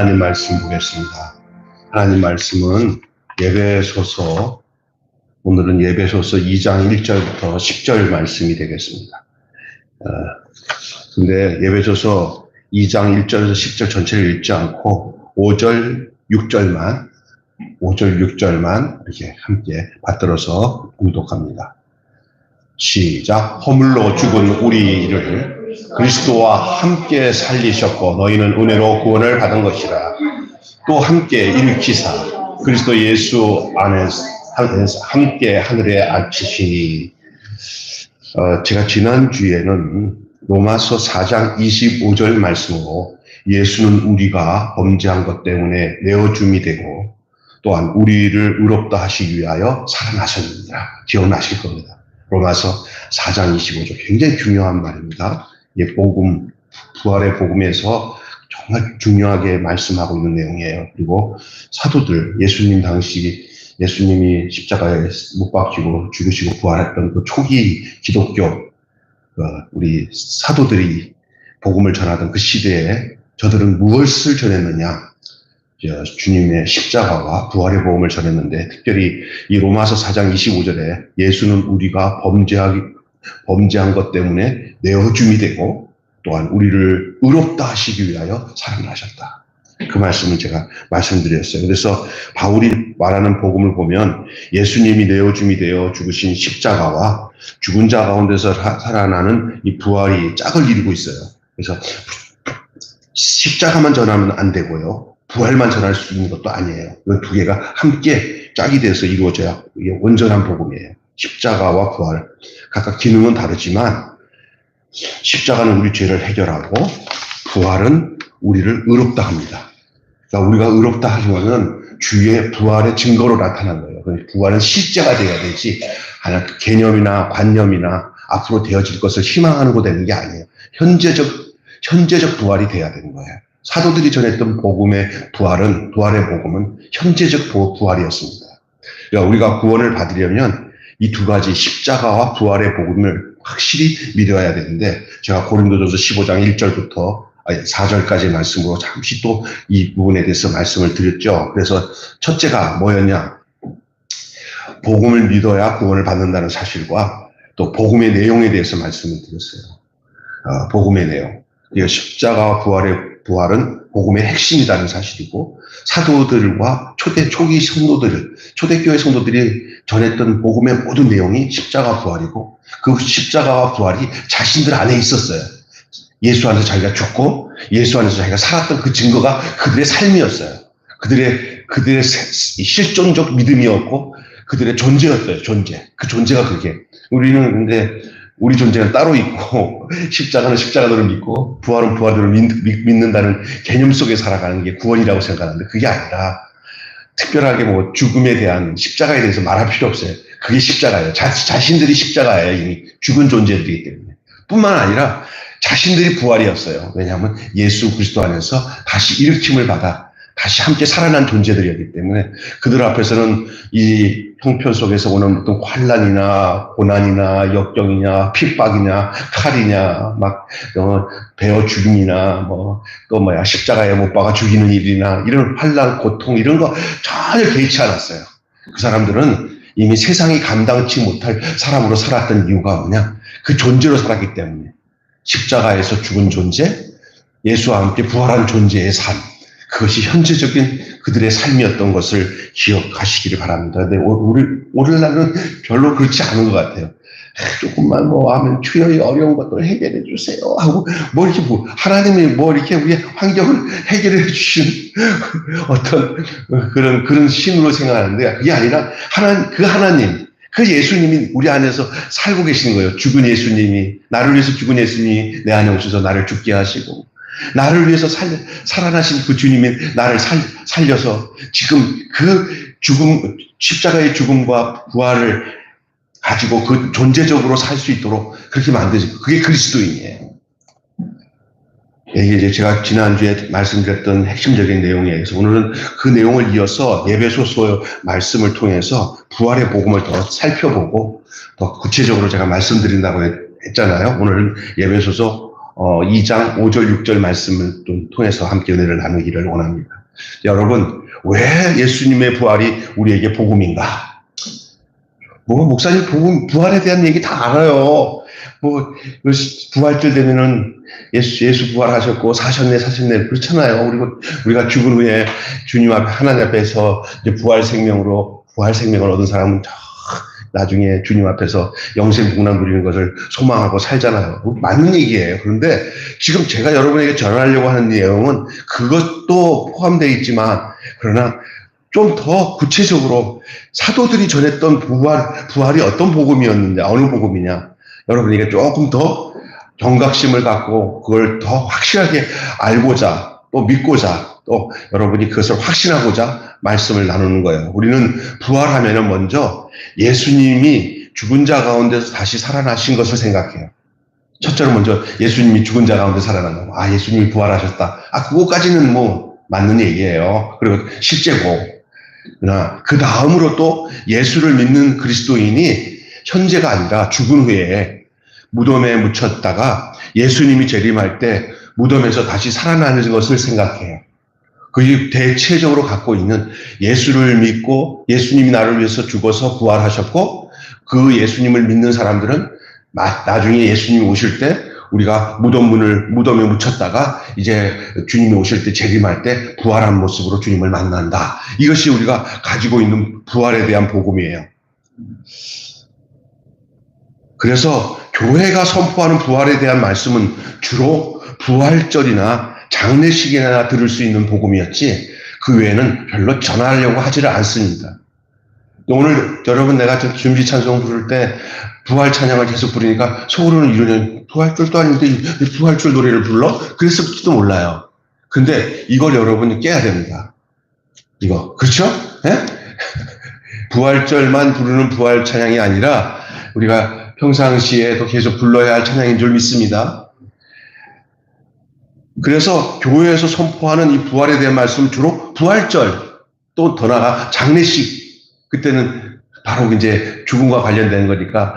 하나님 말씀 보겠습니다. 하나님 말씀은 예배소서, 오늘은 예배소서 2장 1절부터 10절 말씀이 되겠습니다. 근데 예배소서 2장 1절에서 10절 전체를 읽지 않고 5절, 6절만 이렇게 함께 받들어서 봉독합니다. 시작. 허물로 죽은 우리를 그리스도와 함께 살리셨고 너희는 은혜로 구원을 받은 것이라. 또 함께 일으키사 그리스도 예수 안에서 함께 하늘에 앉히시니. 제가 지난주에는 로마서 4장 25절 말씀으로 예수는 우리가 범죄한 것 때문에 내어줌이 되고 또한 우리를 의롭다 하시기 위하여 살아나셨느니라 기억나실 겁니다. 로마서 4장 25절 굉장히 중요한 말입니다. 복음, 부활의 복음에서 정말 중요하게 말씀하고 있는 내용이에요. 그리고 사도들, 예수님이 십자가에 못 박히고 죽으시고 부활했던 그 초기 기독교 우리 사도들이 복음을 전하던 그 시대에 저들은 무엇을 전했느냐? 주님의 십자가와 부활의 복음을 전했는데, 특별히 이 로마서 4장 25절에 예수는 우리가 범죄한 것 때문에 내어줌이 되고 또한 우리를 의롭다 하시기 위하여 살아나셨다. 그 말씀을 제가 말씀드렸어요. 그래서 바울이 말하는 복음을 보면 예수님이 내어줌이 되어 죽으신 십자가와 죽은 자 가운데서 살아나는 이 부활이 짝을 이루고 있어요. 그래서 십자가만 전하면 안 되고요. 부활만 전할 수 있는 것도 아니에요. 이 두 개가 함께 짝이 돼서 이루어져야 이게 온전한 복음이에요. 십자가와 부활. 각각 기능은 다르지만 십자가는 우리 죄를 해결하고 부활은 우리를 의롭다 합니다. 그러니까 우리가 의롭다 하려면 주의 부활의 증거로 나타난 거예요. 부활은 실제가 돼야 되지 하나 개념이나 관념이나 앞으로 되어질 것을 희망하는 거 되는 게 아니에요. 현재적 부활이 돼야 되는 거예요. 사도들이 전했던 부활의 복음은 현재적 부활이었습니다. 그러니까 우리가 구원을 받으려면 이 두 가지 십자가와 부활의 복음을 확실히 믿어야 되는데, 제가 고린도전서 15장 1절부터 4절까지의 말씀으로 잠시 또 이 부분에 대해서 말씀을 드렸죠. 그래서 첫째가 뭐였냐? 복음을 믿어야 구원을 받는다는 사실과 또 복음의 내용에 대해서 말씀을 드렸어요. 복음의 내용. 십자가와 부활은 복음의 핵심이라는 사실이고, 사도들과 초기 성도들, 초대교회 성도들이 전했던 복음의 모든 내용이 십자가 부활이고, 그 십자가와 부활이 자신들 안에 있었어요. 예수 안에서 자기가 죽고 예수 안에서 자기가 살았던 그 증거가 그들의 삶이었어요. 그들의 실존적 믿음이었고 그들의 존재였어요. 그 존재가 그게. 우리는 근데 우리 존재는 따로 있고 십자가는 십자가대로 믿고 부활은 부활대로 믿는다는 개념 속에 살아가는 게 구원이라고 생각하는데, 그게 아니라 특별하게 죽음에 대한 십자가에 대해서 말할 필요 없어요. 그게 십자가예요. 자신들이 십자가예요. 이미 죽은 존재들이기 때문에. 뿐만 아니라 자신들이 부활이었어요. 왜냐하면 예수 그리스도 안에서 다시 일으킴을 받아 다시 함께 살아난 존재들이었기 때문에 그들 앞에서는 이 형편 속에서 오는 어떤 환난이나 고난이나 역경이냐 핍박이냐 칼이냐 베어 죽임이나 십자가에 못 박아 죽이는 일이나 이런 환난 고통 이런 거 전혀 개의치 않았어요. 그 사람들은 이미 세상이 감당치 못할 사람으로 살았던 이유가 뭐냐? 그 존재로 살았기 때문에. 십자가에서 죽은 존재, 예수와 함께 부활한 존재의 삶, 그것이 현재적인 그들의 삶이었던 것을 기억하시기를 바랍니다. 근데 오늘날은 별로 그렇지 않은 것 같아요. 조금만 하면 주여 어려운 것들 해결해 주세요 하고 하나님이 이렇게 우리의 환경을 해결해 주신 어떤 그런 신으로 생각하는데, 그게 아니라 하나님, 그 예수님이 우리 안에서 살고 계시는 거예요. 나를 위해서 죽은 예수님이 내 안에 오셔서 나를 죽게 하시고, 나를 위해서 살아나신 그 주님이 나를 살려서 지금 그 십자가의 죽음과 부활을 가지고 그 존재적으로 살 수 있도록 그렇게 만드시고, 그게 그리스도인이에요. 이게 이제 제가 지난주에 말씀드렸던 핵심적인 내용이에요. 그래서 오늘은 그 내용을 이어서 예배소서 말씀을 통해서 부활의 복음을 더 살펴보고 더 구체적으로 제가 말씀드린다고 했잖아요. 오늘은 예배소서 2장 5절 6절 말씀을 좀 통해서 함께 은혜를 나누기를 원합니다. 여러분, 왜 예수님의 부활이 우리에게 복음인가? 목사님 부활에 대한 얘기 다 알아요. 부활절 되면은 예수 부활하셨고 사셨네 그렇잖아요. 그리고 우리가 죽은 후에 주님 앞에 하나님 앞에서 이제 부활 생명을 얻은 사람은 나중에 주님 앞에서 영생 복락 누리는 것을 소망하고 살잖아요. 맞는 얘기예요. 그런데 지금 제가 여러분에게 전하려고 하는 내용은 그것도 포함되어 있지만, 그러나 좀 더 구체적으로 사도들이 전했던 부활이 어떤 복음이었는데, 어느 복음이냐, 여러분에게 조금 더 경각심을 갖고 그걸 더 확실하게 알고자, 또 믿고자, 또 여러분이 그것을 확신하고자 말씀을 나누는 거예요. 우리는 부활하면은 먼저 예수님이 죽은 자 가운데서 다시 살아나신 것을 생각해요. 첫째로 먼저 예수님이 죽은 자 가운데 살아난 거. 예수님이 부활하셨다. 그거까지는 맞는 얘기예요. 그리고 실제고. 그러나 그 다음으로 또 예수를 믿는 그리스도인이 현재가 아니라 죽은 후에 무덤에 묻혔다가 예수님이 재림할 때 무덤에서 다시 살아나는 것을 생각해요. 그게 대체적으로 갖고 있는, 예수를 믿고 예수님이 나를 위해서 죽어서 부활하셨고, 그 예수님을 믿는 사람들은 나중에 예수님이 오실 때 우리가 무덤에 묻혔다가 이제 주님이 오실 때 재림할 때 부활한 모습으로 주님을 만난다. 이것이 우리가 가지고 있는 부활에 대한 복음이에요. 그래서 교회가 선포하는 부활에 대한 말씀은 주로 부활절이나 장례식이나 들을 수 있는 복음이었지, 그 외에는 별로 전하려고 하지를 않습니다. 오늘 여러분, 내가 준비 찬송 부를 때 부활 찬양을 계속 부르니까 속으로는 이러는, 부활절도 아닌데 부활절 노래를 불러? 그랬을지도 몰라요. 근데 이걸 여러분이 깨야 됩니다. 이거 그렇죠? 네? 부활절만 부르는 부활 찬양이 아니라 우리가 평상시에도 계속 불러야 할 찬양인 줄 믿습니다. 그래서 교회에서 선포하는 이 부활에 대한 말씀은 주로 부활절, 또 더 나아가 장례식, 그때는 바로 이제 죽음과 관련된 거니까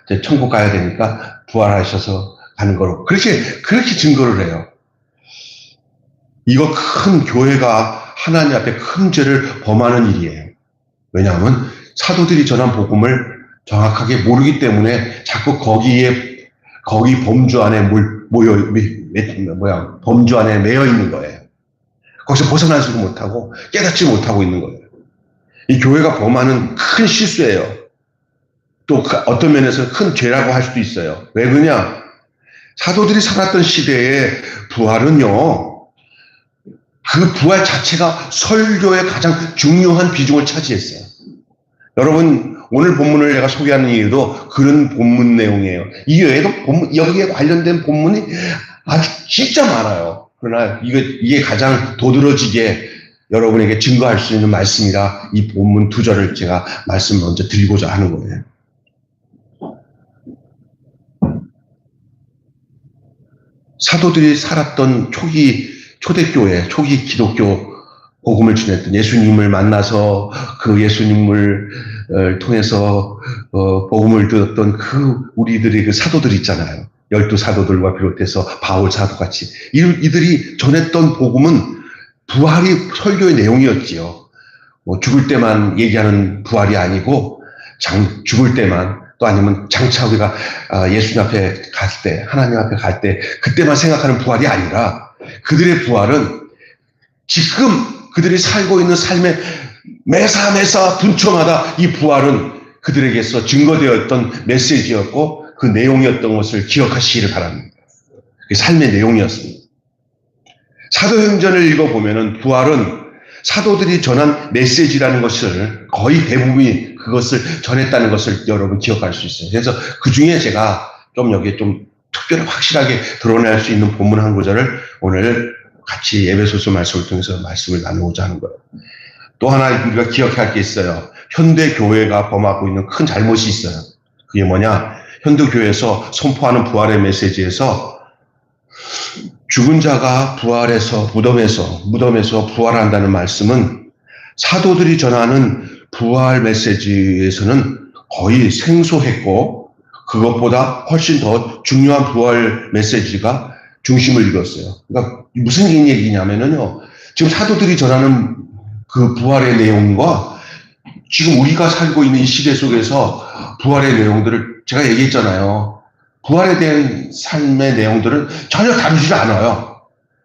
이제 천국 가야 되니까 부활하셔서 가는 거로 그렇게 증거를 해요. 이거 큰 교회가 하나님 앞에 큰 죄를 범하는 일이에요. 왜냐하면 사도들이 전한 복음을 정확하게 모르기 때문에 자꾸 거기 범주 안에 범주 안에 매여 있는 거예요. 거기서 벗어나지도 못하고 깨닫지 못하고 있는 거예요. 이 교회가 범하는 큰 실수예요. 또 어떤 면에서 큰 죄라고 할 수도 있어요. 왜 그러냐? 사도들이 살았던 시대의 부활은요, 그 부활 자체가 설교의 가장 중요한 비중을 차지했어요. 여러분, 오늘 본문을 내가 소개하는 이유도 그런 본문 내용이에요. 이 외에도 여기에 관련된 본문이 아주 진짜 많아요. 그러나 이게 가장 도드러지게 여러분에게 증거할 수 있는 말씀이라 이 본문 2절을 제가 말씀 먼저 드리고자 하는 거예요. 사도들이 살았던 초대교회, 초기 기독교 복음을 전했던, 예수님을 만나서 그 예수님을 통해서 복음을 들었던 우리들의 그 사도들 있잖아요. 12사도들과 비롯해서 바울 사도같이 이들이 전했던 복음은 부활이 설교의 내용이었지요. 죽을 때만 얘기하는 부활이 아니고 죽을 때만, 또 아니면 장차 우리가 예수님 앞에 갈 때, 하나님 앞에 갈 때 그때만 생각하는 부활이 아니라, 그들의 부활은 지금 그들이 살고 있는 삶의 매사 분초마다 이 부활은 그들에게서 증거되었던 메시지였고 그 내용이었던 것을 기억하시기를 바랍니다. 그게 삶의 내용이었습니다. 사도행전을 읽어보면은 부활은 사도들이 전한 메시지라는 것을 거의 대부분이 그것을 전했다는 것을 여러분 기억할 수 있어요. 그래서 그 중에 제가 좀 여기에 좀 특별히 확실하게 드러낼 수 있는 본문 한 구절을 오늘 같이 에베소서 말씀을 통해서 말씀을 나누고자 하는 거예요. 또 하나 우리가 기억해야 할 게 있어요. 현대 교회가 범하고 있는 큰 잘못이 있어요. 그게 뭐냐? 현대 교회에서 선포하는 부활의 메시지에서 죽은 자가 부활해서 무덤에서 부활한다는 말씀은 사도들이 전하는 부활 메시지에서는 거의 생소했고, 그것보다 훨씬 더 중요한 부활 메시지가 중심을 이뤘어요. 그러니까 무슨 얘기냐면요. 지금 사도들이 전하는 그 부활의 내용과 지금 우리가 살고 있는 이 시대 속에서 부활의 내용들을 제가 얘기했잖아요. 부활에 대한 삶의 내용들은 전혀 다르지 않아요.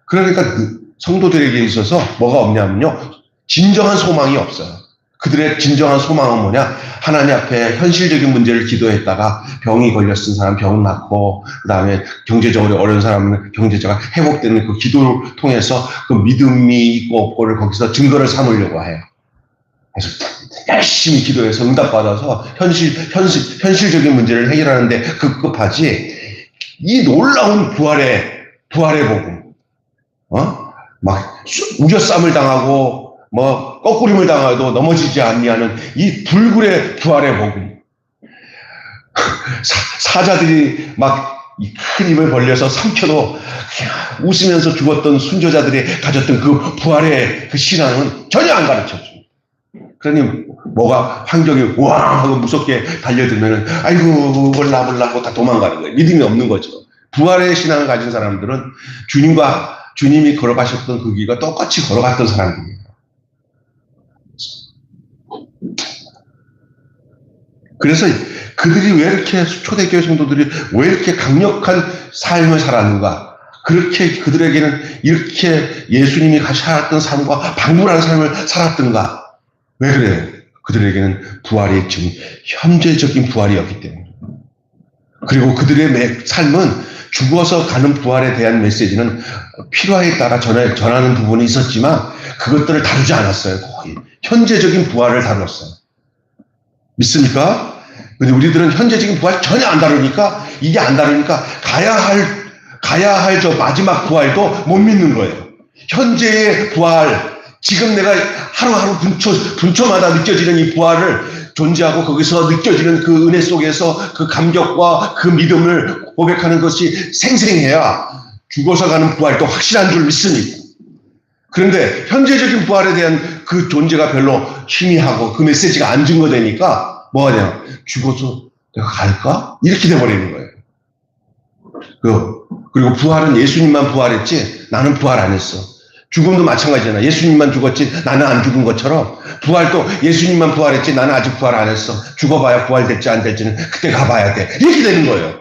그러니까 그 성도들에게 있어서 뭐가 없냐면요. 진정한 소망이 없어요. 그들의 진정한 소망은 뭐냐? 하나님 앞에 현실적인 문제를 기도했다가 병이 걸렸은 사람 병 낫고, 그 다음에 경제적으로 어려운 사람은 경제적으로 회복되는 그 기도를 통해서 그 믿음이 있고 없고를 거기서 증거를 삼으려고 해요. 그래서 열심히 기도해서 응답받아서 현실적인 문제를 해결하는데 급급하지, 이 놀라운 부활의 복음, 막 우겨쌈을 당하고, 거꾸림을 당해도 넘어지지 않냐는 이 불굴의 부활의 복음. 사자들이 막 큰 입을 벌려서 삼켜도 웃으면서 죽었던 순교자들이 가졌던 그 부활의 그 신앙은 전혀 안 가르쳐줘. 그러니 뭐가 환경이 우왕 하고 무섭게 달려들면은 아이고 몰라 하고 다 도망가는 거예요. 믿음이 없는 거죠. 부활의 신앙을 가진 사람들은 주님이 걸어가셨던 그 길과 똑같이 걸어갔던 사람들이에요. 그래서 그들이 왜 이렇게 초대교회 성도들이 왜 이렇게 강력한 삶을 살았는가? 그렇게 그들에게는 이렇게 예수님이 살았던 삶과 방문한 삶을 살았던가? 왜 그래요? 그들에게는 부활이 지금 현재적인 부활이었기 때문에. 그리고 그들의 삶은 죽어서 가는 부활에 대한 메시지는 필요에 따라 전하는 부분이 있었지만 그것들을 다루지 않았어요. 거의 현재적인 부활을 다뤘어요. 믿습니까? 근데 우리들은 현재적인 부활 전혀 안 다루니까, 이게 안 다루니까 가야 할 저 마지막 부활도 못 믿는 거예요. 현재의 부활, 지금 내가 하루하루 분초마다 느껴지는 이 부활을 존재하고 거기서 느껴지는 그 은혜 속에서 그 감격과 그 믿음을 고백하는 것이 생생해야 죽어서 가는 부활도 확실한 줄 믿습니다. 그런데 현재적인 부활에 대한 그 존재가 별로 희미하고 그 메시지가 안 증거되니까 뭐가 돼요? 죽어서 내가 갈까? 이렇게 돼버리는 거예요. 그리고 부활은 예수님만 부활했지 나는 부활 안 했어. 죽음도 마찬가지잖아. 예수님만 죽었지 나는 안 죽은 것처럼 부활도 예수님만 부활했지 나는 아직 부활 안 했어. 죽어봐야 부활될지 안 될지는 그때 가봐야 돼. 이렇게 되는 거예요.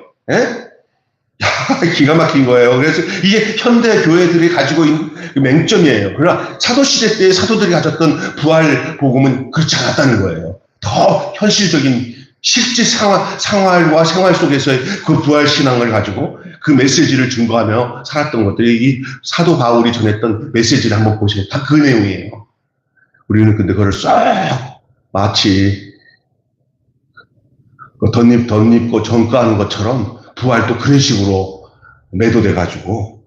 기가 막힌 거예요. 그래서 이게 현대 교회들이 가지고 있는 맹점이에요. 그러나 사도시대 때 사도들이 가졌던 부활 복음은 그렇지 않았다는 거예요. 더 현실적인 실제 생활과 생활 속에서의 그 부활 신앙을 가지고 그 메시지를 증거하며 살았던 것들이 이 사도 바울이 전했던 메시지를 한번 보시면 다 그 내용이에요. 우리는 근데 그걸 싹 마치 덧입고 전가하는 것처럼 부활도 그런 식으로 매도돼가지고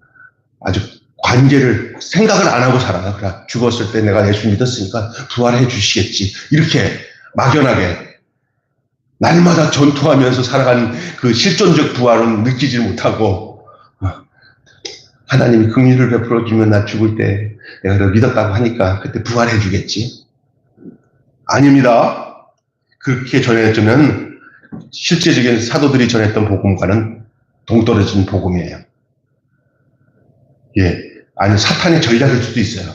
아주 관계를 생각을 안 하고 살아요. 그래, 죽었을 때 내가 예수 믿었으니까 부활해 주시겠지. 이렇게 막연하게 날마다 전투하면서 살아가는 그 실존적 부활은 느끼지 못하고 하나님이 긍휼을 베풀어 주면 나 죽을 때 내가 너 믿었다고 하니까 그때 부활해 주겠지. 아닙니다. 그렇게 전해주면 실제적인 사도들이 전했던 복음과는 동떨어진 복음이에요. 아니 사탄의 전략일 수도 있어요.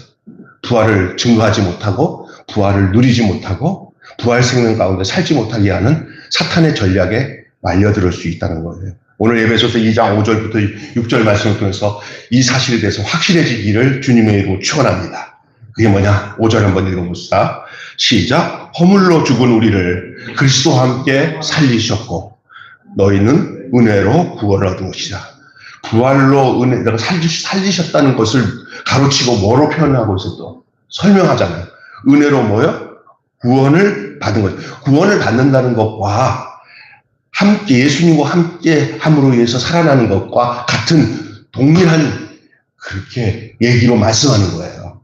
부활을 증거하지 못하고 부활을 누리지 못하고 부활 생명 가운데 살지 못하게 하는 사탄의 전략에 말려들 수 있다는 거예요. 오늘 에베소서 2장 5절부터 6절 말씀을 통해서 이 사실에 대해서 확실해지기를 주님의 이름으로 축원합니다. 그게 뭐냐? 5절 한번 읽어봅시다. 시작. 허물로 죽은 우리를 그리스도와 함께 살리셨고 너희는 은혜로 구원을 얻은 것이다. 부활로 내가 살리셨다는 것을 가로치고 뭐로 표현하고 있어 또 설명하잖아요. 은혜로 뭐요? 구원을 받은 거죠. 구원을 받는다는 것과 함께 예수님과 함께 함으로 인해서 살아나는 것과 같은 동일한 그렇게 얘기로 말씀하는 거예요.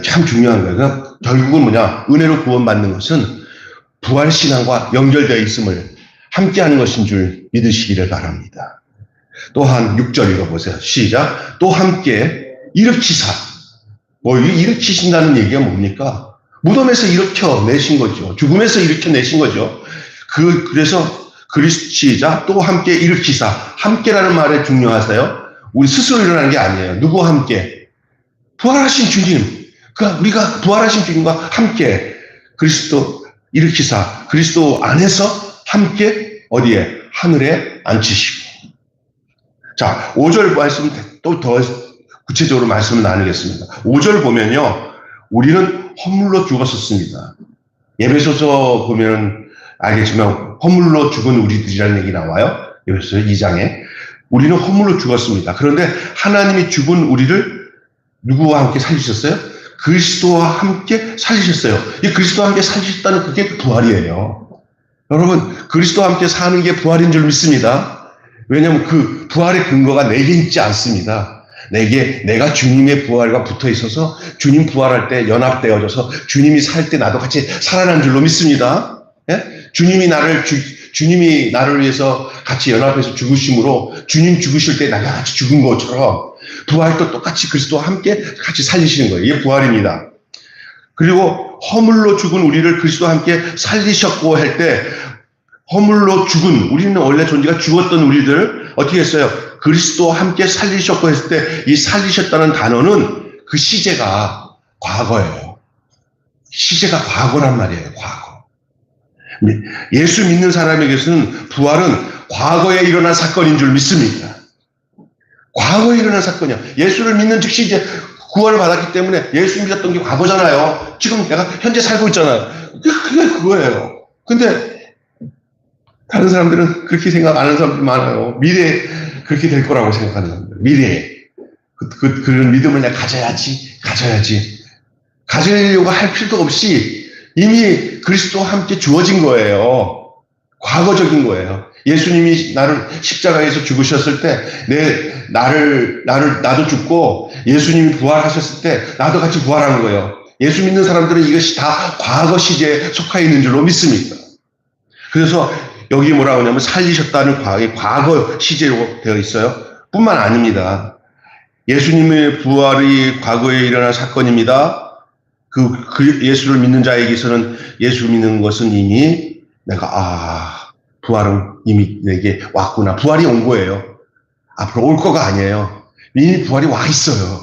참 중요한 거예요. 그러니까 결국은 뭐냐? 은혜로 구원받는 것은 부활 신앙과 연결되어 있음을 함께 하는 것인 줄 믿으시기를 바랍니다. 또한 6절 읽어보세요. 시작. 또 함께 일으키사. 일으키신다는 얘기가 뭡니까? 무덤에서 일으켜내신 거죠. 죽음에서 일으켜내신 거죠. 그래서 시작. 또 함께 일으키사. 함께라는 말에 중요하세요. 우리 스스로 일어나는 게 아니에요. 누구와 함께? 부활하신 주님. 우리가 부활하신 주님과 함께 그리스도 일으키사 그리스도 안에서 함께 어디에? 하늘에 앉히시고. 자, 5절 말씀 또 더 구체적으로 말씀을 나누겠습니다. 5절 보면요. 우리는 허물로 죽었었습니다. 에베소서 보면 알겠지만 허물로 죽은 우리들이라는 얘기 나와요. 에베소서 2장에. 우리는 허물로 죽었습니다. 그런데 하나님이 죽은 우리를 누구와 함께 살리셨어요? 그리스도와 함께 살리셨어요. 이 그리스도와 함께 살리셨다는 그게 부활이에요. 여러분, 그리스도와 함께 사는 게 부활인 줄 믿습니다. 왜냐하면 그 부활의 근거가 내게 있지 않습니다. 내가 주님의 부활과 붙어 있어서 주님 부활할 때 연합되어져서 주님이 살 때 나도 같이 살아난 줄로 믿습니다. 예? 주님이 나를 위해서 같이 연합해서 죽으심으로 주님 죽으실 때 나가 같이 죽은 것처럼 부활도 똑같이 그리스도와 함께 같이 살리시는 거예요. 이게 부활입니다. 그리고 허물로 죽은 우리를 그리스도와 함께 살리셨고 할 때 허물로 죽은 우리는 원래 존재가 죽었던 우리들 어떻게 했어요? 그리스도와 함께 살리셨고 했을 때 이 살리셨다는 단어는 그 시제가 과거예요. 시제가 과거란 말이에요. 과거. 예수 믿는 사람에게서는 부활은 과거에 일어난 사건인 줄 믿습니다. 과거에 일어난 사건이야. 예수를 믿는 즉시 이제 구원을 받았기 때문에 예수 믿었던 게 과거잖아요. 지금 내가 현재 살고 있잖아요. 그게 그거예요. 근데 다른 사람들은 그렇게 생각 안 하는 사람들이 많아요. 미래에 그렇게 될 거라고 생각하는 사람들. 미래에. 그런 믿음을 내가 가져야지. 가지려고 할 필요도 없이 이미 그리스도와 함께 주어진 거예요. 과거적인 거예요. 예수님이 나를 십자가에서 죽으셨을 때, 나도 죽고 예수님이 부활하셨을 때 나도 같이 부활하는 거예요. 예수 믿는 사람들은 이것이 다 과거 시제에 속해 있는 줄로 믿습니다. 그래서 여기 뭐라고 하냐면 살리셨다는 과거 시제로 되어 있어요. 뿐만 아닙니다. 예수님의 부활이 과거에 일어난 사건입니다. 그 예수를 믿는 자에게서는 예수 믿는 것은 이미 부활은 이미 내게 왔구나. 부활이 온 거예요. 앞으로 올 거가 아니에요. 이미 부활이 와 있어요.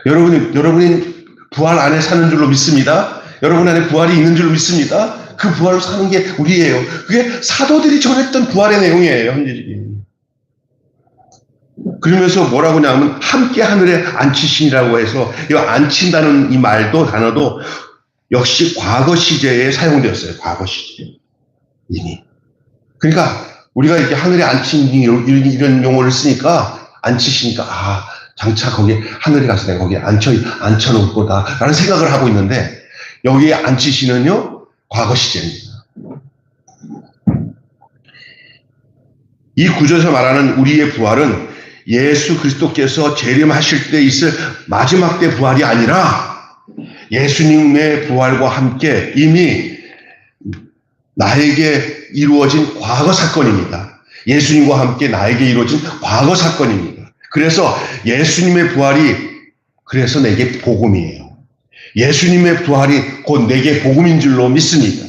여러분이 부활 안에 사는 줄로 믿습니다. 여러분 안에 부활이 있는 줄로 믿습니다. 그 부활을 사는 게 우리예요. 그게 사도들이 전했던 부활의 내용이에요. 현재적인. 그러면서 뭐라고 하냐면 함께 하늘에 앉히시니라고 해서 이 앉힌다는 이 말도 단어도 역시 과거 시제에 사용되었어요. 과거 시제. 이미. 그러니까 우리가 이렇게 하늘에 앉힌 이런 용어를 쓰니까 앉히시니까 장차 거기에 하늘에 가서 내가 거기에 앉혀놓을 거다라는 생각을 하고 있는데 여기에 앉히시는요 과거 시제입니다. 이 구절에서 말하는 우리의 부활은 예수 그리스도께서 재림하실 때 있을 마지막 때 부활이 아니라 예수님의 부활과 함께 이미 나에게 이루어진 과거 사건입니다. 예수님과 함께 나에게 이루어진 과거 사건입니다. 그래서 예수님의 부활이 그래서 내게 복음이에요. 예수님의 부활이 곧 내게 복음인 줄로 믿습니다.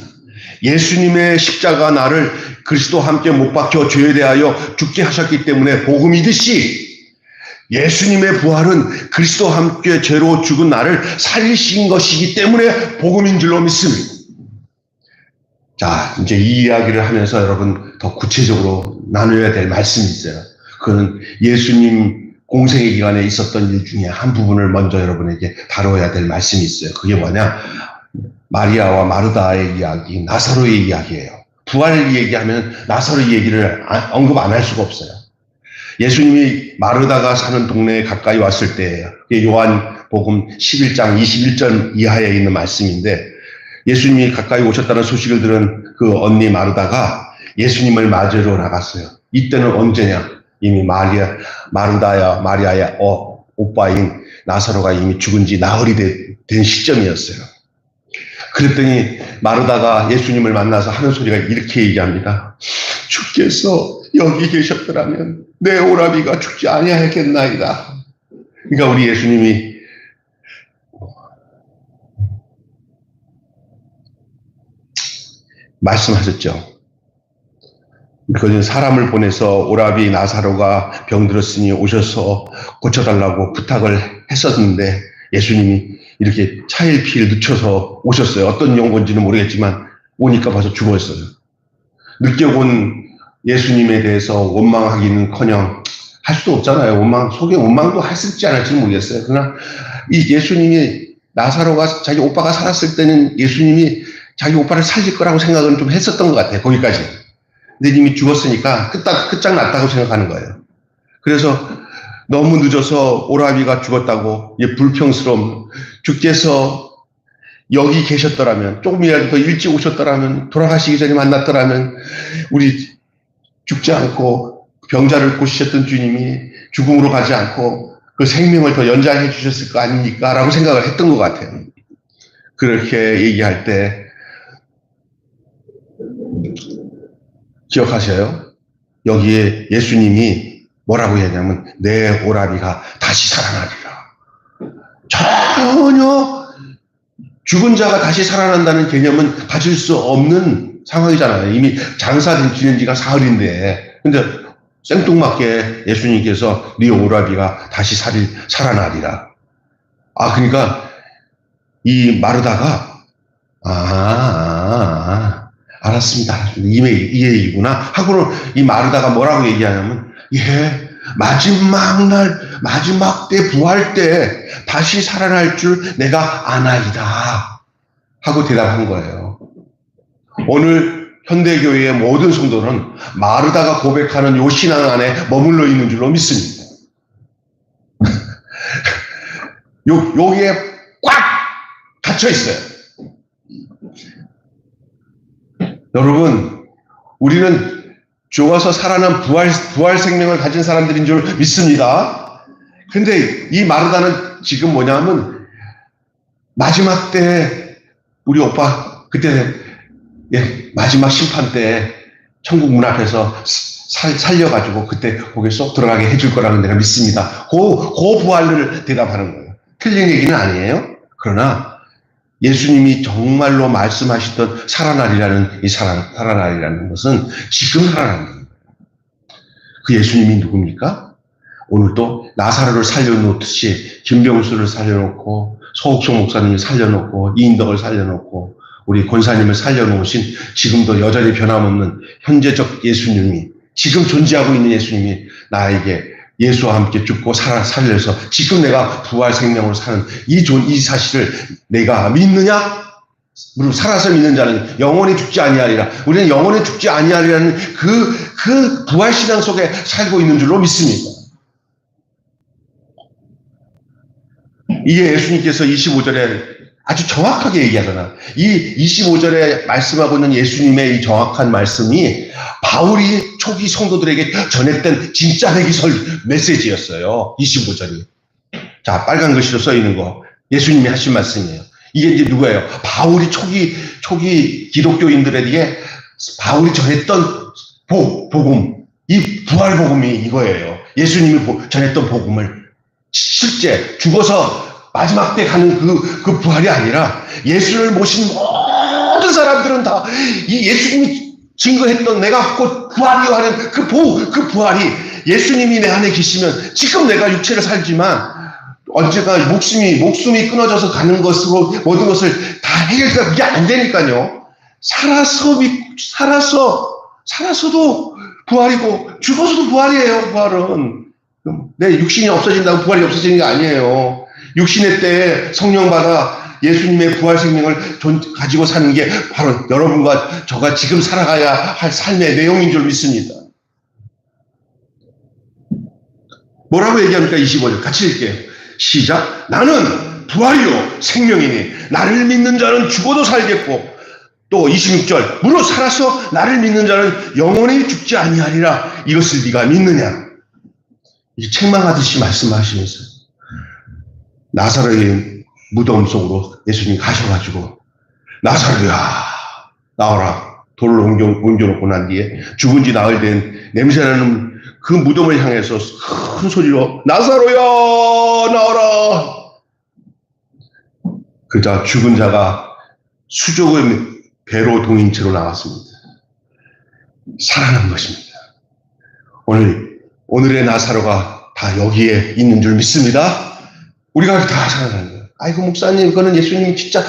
예수님의 십자가 나를 그리스도와 함께 못 박혀 죄에 대하여 죽게 하셨기 때문에 복음이듯이 예수님의 부활은 그리스도와 함께 죄로 죽은 나를 살리신 것이기 때문에 복음인 줄로 믿습니다. 자, 이제 이 이야기를 하면서 여러분 더 구체적으로 나눠야 될 말씀이 있어요. 그건 예수님 공생의 기간에 있었던 일 중에 한 부분을 먼저 여러분에게 다뤄야 될 말씀이 있어요. 그게 뭐냐? 마리아와 마르다의 이야기, 나사로의 이야기예요. 부활을 얘기하면 나사로의 얘기를 언급 안 할 수가 없어요. 예수님이 마르다가 사는 동네에 가까이 왔을 때예요. 요한복음 11장 21절 이하에 있는 말씀인데 예수님이 가까이 오셨다는 소식을 들은 그 언니 마르다가 예수님을 맞으러 나갔어요. 이때는 언제냐? 이미 마리아의 오빠인 나사로가 이미 죽은 지 나흘이 된 시점이었어요. 그랬더니 마르다가 예수님을 만나서 하는 소리가 이렇게 얘기합니다. 주께서 여기 계셨더라면 내 오라비가 죽지 아니하겠나이다. 그러니까 우리 예수님이 말씀하셨죠. 그는 사람을 보내서 오라비 나사로가 병들었으니 오셔서 고쳐달라고 부탁을 했었는데 예수님이 이렇게 차일피일 늦춰서 오셨어요. 어떤 용건지는 모르겠지만 오니까 벌써 죽었어요. 늦게 온 예수님에 대해서 원망하기는커녕 할 수도 없잖아요. 속에 원망도 했을지 안 할지는 모르겠어요. 그러나 이 예수님이 나사로가 자기 오빠가 살았을 때는 예수님이 자기 오빠를 살릴 거라고 생각은 좀 했었던 것 같아요. 거기까지. 근데 이미 죽었으니까 끝장났다고 생각하는 거예요. 그래서 너무 늦어서 오라비가 죽었다고 불평스러움. 주께서 여기 계셨더라면, 조금이라도 더 일찍 오셨더라면, 돌아가시기 전에 만났더라면 우리 죽지 않고 병자를 고치셨던 주님이 죽음으로 가지 않고 그 생명을 더 연장해 주셨을 거 아닙니까? 라고 생각을 했던 것 같아요. 그렇게 얘기할 때 기억하세요? 여기에 예수님이 뭐라고 했냐면 내 오라비가 다시 살아나리라. 전혀 죽은 자가 다시 살아난다는 개념은 가질 수 없는 상황이잖아요. 이미 장사된 지는 지가 사흘인데. 근데 생뚱맞게 예수님께서 네 오라비가 다시 살아나리라. 그러니까 이 마르다가 알았습니다. 이 얘기구나 하고는 이 마르다가 뭐라고 얘기하냐면 마지막 때 부활 때 다시 살아날 줄 내가 아나이다 하고 대답한 거예요. 오늘 현대교회의 모든 성도는 마르다가 고백하는 요 신앙 안에 머물러 있는 줄로 믿습니다. 여기에 꽉 갇혀 있어요. 여러분, 우리는 죽어서 살아난 부활 생명을 가진 사람들인 줄 믿습니다. 근데 이 마르다는 지금 뭐냐면 마지막 때 우리 오빠 그때 마지막 심판 때 천국 문 앞에서 살려가지고 그때 거기 쏙 들어가게 해줄 거라고 내가 믿습니다. 그 부활을 대답하는 거예요. 틀린 얘기는 아니에요. 그러나 예수님이 정말로 말씀하시던 살아나리라는 살아나리라는 것은 지금 살아나는 거예요. 그 예수님이 누굽니까? 오늘도 나사로를 살려놓듯이 김병수를 살려놓고 소옥성 목사님을 살려놓고 이인덕을 살려놓고 우리 권사님을 살려놓으신 지금도 여전히 변함없는 현재적 예수님이 지금 존재하고 있는 예수님이 나에게 예수와 함께 죽고 살려서 지금 내가 부활 생명으로 사는 이 사실을 내가 믿느냐? 무릇 살아서 믿는 자는 영원히 죽지 아니하리라. 우리는 영원히 죽지 아니하리라는 그 부활 신앙 속에 살고 있는 줄로 믿습니다. 이게 예수님께서 25절에 아주 정확하게 얘기하잖아. 이 25절에 말씀하고 있는 예수님의 이 정확한 말씀이 바울이 초기 성도들에게 전했던 진짜 회개설 메시지였어요. 25절이. 자, 빨간 글씨로 써 있는 거. 예수님이 하신 말씀이에요. 이게 이제 누구예요? 바울이 초기 기독교인들에게 바울이 전했던 복음. 이 부활 복음이 이거예요. 예수님이 전했던 복음을 실제 죽어서 마지막 때 가는 그 부활이 아니라 예수를 모신 모든 사람들은 다 이 예수님이 증거했던 내가 곧 부활이요 하는 그 부활이 예수님이 내 안에 계시면 지금 내가 육체를 살지만 언제가 목숨이 끊어져서 가는 것으로 모든 것을 다 해결해서 그게 안 되니까요. 살아서도 부활이고 죽어서도 부활이에요. 부활은 내 육신이 없어진다고 부활이 없어지는 게 아니에요. 육신의 때에 성령 받아 예수님의 부활 생명을 가지고 사는 게 바로 여러분과 저가 지금 살아가야 할 삶의 내용인 줄 믿습니다. 뭐라고 얘기합니까? 25절 같이 읽게요. 시작. 나는 부활이요 생명이니 나를 믿는 자는 죽어도 살겠고 또 26절 무릇 살아서 나를 믿는 자는 영원히 죽지 아니하리라. 이것을 네가 믿느냐? 이게 책망하듯이 말씀하시면서 나사로의 무덤 속으로 예수님이 가셔가지고 나사로야 나와라. 돌을 옮겨놓고 난 뒤에 죽은 지 나흘 된 냄새나는 그 무덤을 향해서 큰 소리로 나사로야 나와라. 그자 죽은 자가 수족의 배로 동인 채로 나왔습니다. 살아난 것입니다. 오늘의 나사로가 다 여기에 있는 줄 믿습니다. 우리가 다 살아나는 거예요. 아이고, 목사님, 그거는 예수님이 진짜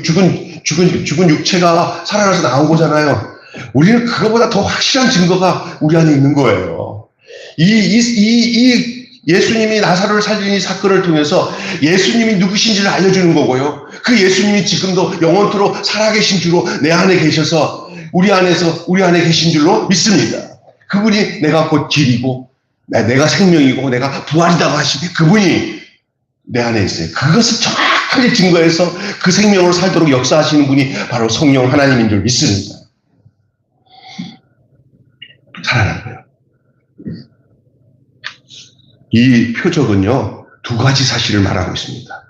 죽은 육체가 살아나서 나온 거잖아요. 우리는 그거보다 더 확실한 증거가 우리 안에 있는 거예요. 이 예수님이 나사로를 살린 이 사건을 통해서 예수님이 누구신지를 알려주는 거고요. 그 예수님이 지금도 영원토록 살아계신 줄로 내 안에 계셔서 우리 안에 계신 줄로 믿습니다. 그분이 내가 곧 길이고 내가 생명이고 내가 부활이라고 하시니 그분이 내 안에 있어요. 그것을 정확하게 증거해서 그 생명으로 살도록 역사하시는 분이 바로 성령 하나님인 줄 믿습니다. 살아난 거예요. 이 표적은요, 두 가지 사실을 말하고 있습니다.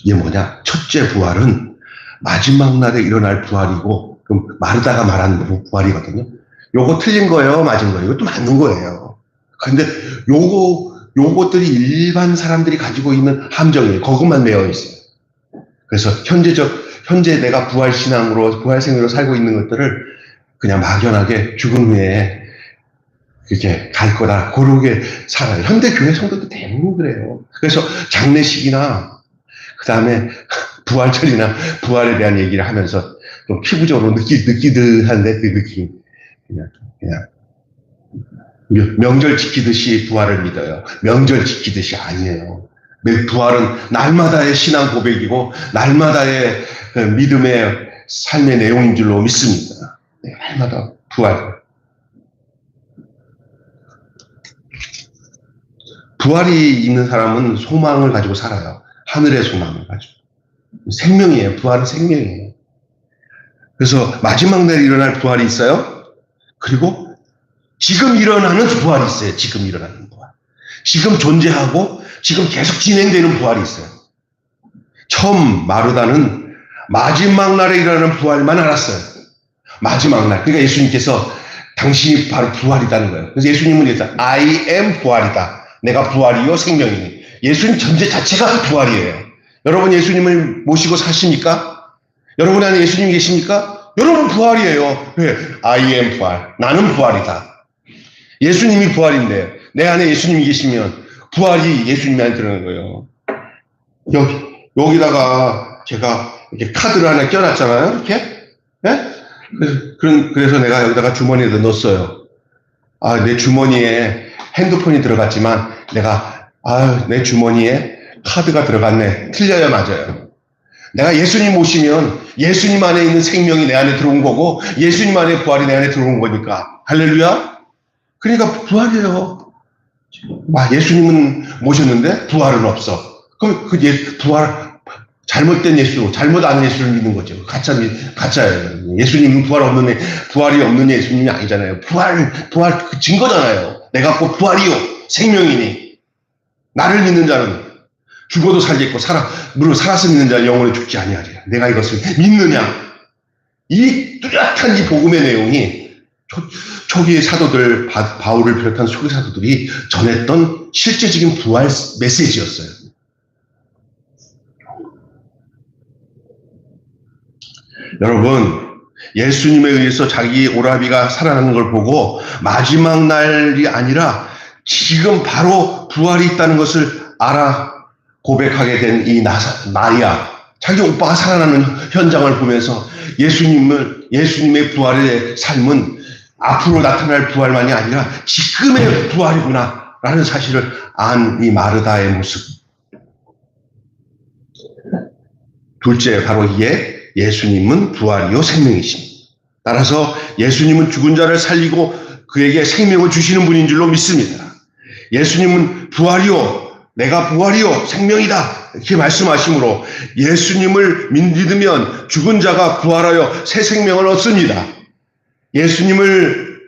이게 뭐냐? 첫째 부활은 마지막 날에 일어날 부활이고, 그럼 마르다가 말하는 부활이거든요. 요거 틀린 거예요, 맞은 거예요? 이것도 맞는 거예요. 근데 요것들이 일반 사람들이 가지고 있는 함정이에요. 그것만 매여 있어요. 그래서 현재 내가 부활신앙으로, 부활생으로 살고 있는 것들을 그냥 막연하게 죽은 후에 이렇게 갈 거다. 그러게 살아요. 현대 교회 성도도 대부분 그래요. 그래서 장례식이나, 그 다음에 부활절이나 부활에 대한 얘기를 하면서 좀 피부적으로 느끼듯한데, 그 느낌. 그냥. 명절 지키듯이 부활을 믿어요. 명절 지키듯이 아니에요. 부활은 날마다의 신앙 고백이고, 날마다의 믿음의 삶의 내용인 줄로 믿습니다. 날마다 부활. 부활이 있는 사람은 소망을 가지고 살아요. 하늘의 소망을 가지고. 생명이에요. 부활은 생명이에요. 그래서 마지막 날 일어날 부활이 있어요. 그리고 지금 일어나는 부활이 있어요. 지금 일어나는 부활. 지금 존재하고 지금 계속 진행되는 부활이 있어요. 처음 마르다는 마지막 날에 일어나는 부활만 알았어요. 마지막 날. 그러니까 예수님께서 당신이 바로 부활이다는 거예요. 그래서 예수님은 그랬어요. I am 부활이다. 내가 부활이요 생명이니. 예수님 존재 자체가 부활이에요. 여러분 예수님을 모시고 사십니까? 여러분 안에 예수님 계십니까? 여러분 부활이에요. 왜? I am 부활. 나는 부활이다. 예수님이 부활인데 내 안에 예수님이 계시면 부활이 예수님 안에 들어가는 거예요. 여기다가 제가 이렇게 카드를 하나 껴놨잖아요. 이렇게. 네? 그래서 내가 여기다가 주머니에 넣었어요. 아, 내 주머니에 핸드폰이 들어갔지만 내 주머니에 카드가 들어갔네. 틀려요, 맞아요. 내가 예수님 모시면 예수님 안에 있는 생명이 내 안에 들어온 거고 예수님 안에 부활이 내 안에 들어온 거니까. 할렐루야. 그러니까 부활이에요. 예수님은 모셨는데 부활은 없어. 그럼 부활 잘못된 예수, 잘못 아는 예수를 믿는 거죠. 가짜예요. 예수님은 부활이 없는 예수님이 아니잖아요. 부활 그 증거잖아요. 내가 곧 부활이요 생명이니 나를 믿는 자는 죽어도 살겠고 무릇 살아서 믿는 자는 영원히 죽지 아니하리라. 내가 이것을 믿느냐? 이 뚜렷한 이 복음의 내용이 초기의 사도들, 바울을 비롯한 초기 사도들이 전했던 실제적인 부활 메시지였어요. 여러분, 예수님에 의해서 자기 오라비가 살아나는 걸 보고 마지막 날이 아니라 지금 바로 부활이 있다는 것을 알아 고백하게 된 이 마리아, 자기 오빠가 살아나는 현장을 보면서 예수님의 부활의 삶은 앞으로 나타날 부활만이 아니라 지금의 부활이구나 라는 사실을 안 이 마르다의 모습. 둘째, 바로 이에 예수님은 부활이요 생명이십니다. 따라서 예수님은 죽은 자를 살리고 그에게 생명을 주시는 분인 줄로 믿습니다. 예수님은 부활이요, 내가 부활이요 생명이다 이렇게 말씀하시므로 예수님을 믿으면 죽은 자가 부활하여 새 생명을 얻습니다. 예수님을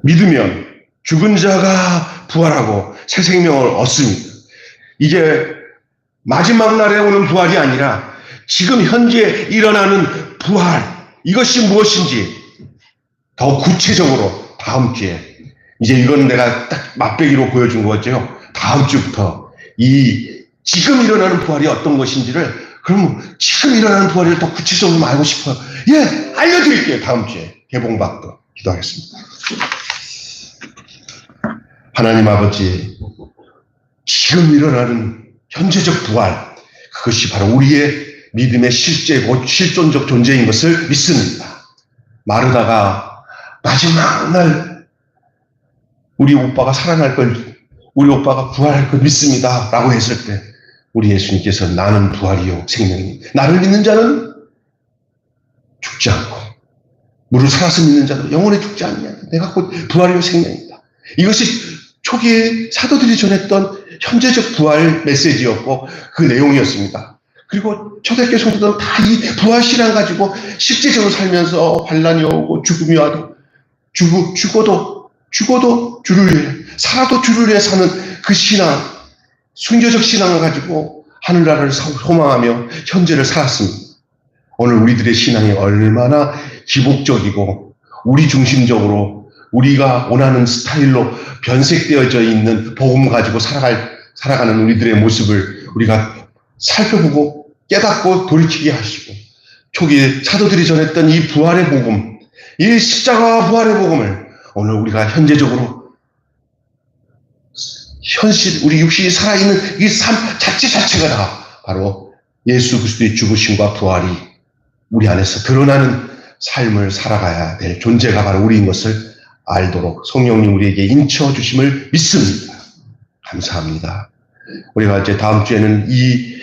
믿으면 죽은 자가 부활하고 새 생명을 얻습니다. 이제 마지막 날에 오는 부활이 아니라 지금 현재 일어나는 부활, 이것이 무엇인지 더 구체적으로 다음 주에, 이제 이건 내가 딱 맛배기로 보여준 거죠. 다음 주부터 지금 일어나는 부활이 어떤 것인지를, 그러면 지금 일어나는 부활을 더 구체적으로 알고 싶어요. 예, 알려드릴게요. 다음 주에 개봉박도 기도하겠습니다. 하나님 아버지, 지금 일어나는 현재적 부활, 그것이 바로 우리의 믿음의 실제고 실존적 존재인 것을 믿습니다. 마르다가 마지막 날 우리 오빠가 살아날 걸, 우리 오빠가 부활할 걸 믿습니다 라고 했을 때 우리 예수님께서 나는 부활이요 생명입니다. 나를 믿는 자는 죽지 않고 무릇 살아서 믿는 자는 영원히 죽지 않냐. 내가 곧 부활이요 생명이다. 이것이 초기에 사도들이 전했던 현재적 부활 메시지였고 그 내용이었습니다. 그리고 초대교회 성도들은 다 이 부활 신앙 가지고 실제적으로 살면서 환난이 오고 죽음이 와도 죽어도 주를 위해, 살아도 주를 위해 사는 그 신앙, 순교적 신앙을 가지고 하늘나라를 소망하며 현재를 살았습니다. 오늘 우리들의 신앙이 얼마나 기복적이고 우리 중심적으로 우리가 원하는 스타일로 변색되어져 있는 복음 가지고 살아가는 우리들의 모습을 우리가 살펴보고 깨닫고 돌이키게 하시고, 초기에 사도들이 전했던 이 부활의 복음, 이 십자가와 부활의 복음을 오늘 우리가 현재적으로 현실, 우리 육신이 살아있는 이 삶 자체가 다 바로 예수 그리스도의 죽으심과 부활이 우리 안에서 드러나는 삶을 살아가야 될 존재가 바로 우리인 것을 알도록 성령님 우리에게 인쳐 주심을 믿습니다. 감사합니다. 우리가 이제 다음 주에는 이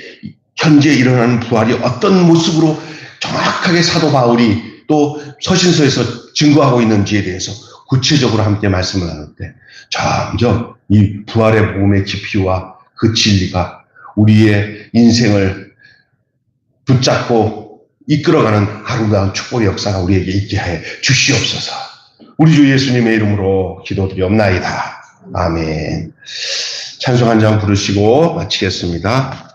현재 일어나는 부활이 어떤 모습으로 정확하게 사도 바울이 또 서신서에서 증거하고 있는지에 대해서 구체적으로 함께 말씀을 나눌 때 점점 이 부활의 복음의 깊이와 그 진리가 우리의 인생을 붙잡고 이끌어가는 아름다운 축복의 역사가 우리에게 있게 해 주시옵소서. 우리 주 예수님의 이름으로 기도드리옵나이다. 아멘. 찬송 한 장 부르시고 마치겠습니다.